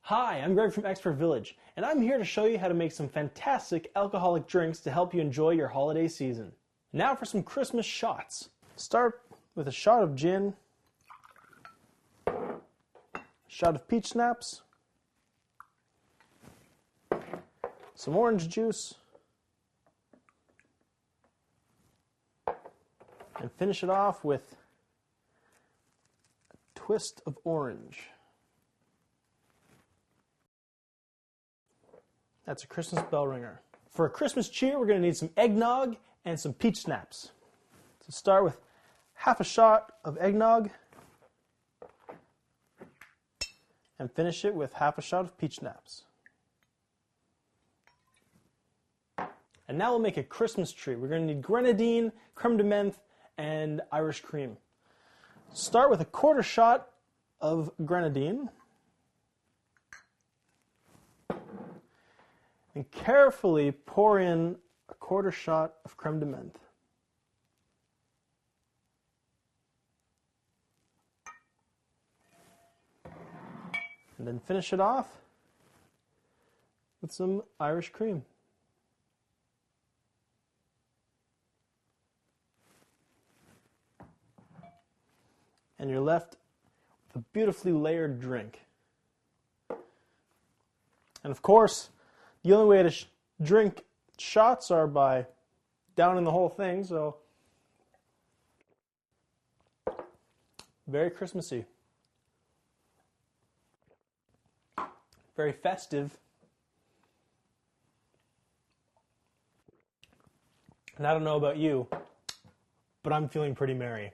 Hi, I'm Greg from Expert Village, and I'm here to show you how to make some fantastic alcoholic drinks to help you enjoy your holiday season. Now for some Christmas shots. Start with a shot of gin, a shot of peach schnapps, some orange juice, and finish it off with a twist of orange. That's a Christmas bell ringer. For a Christmas cheer, we're going to need some eggnog and some peach schnapps. So start with half a shot of eggnog and finish it with half a shot of peach schnapps. And now we'll make a Christmas tree. We're going to need grenadine, creme de menthe, and Irish cream. Start with a quarter shot of grenadine. And carefully pour in a quarter shot of creme de menthe. And then finish it off with some Irish cream. And you're left with a beautifully layered drink. And of course, the only way to drink shots are by downing the whole thing, so very Christmassy. Very festive. And I don't know about you, but I'm feeling pretty merry.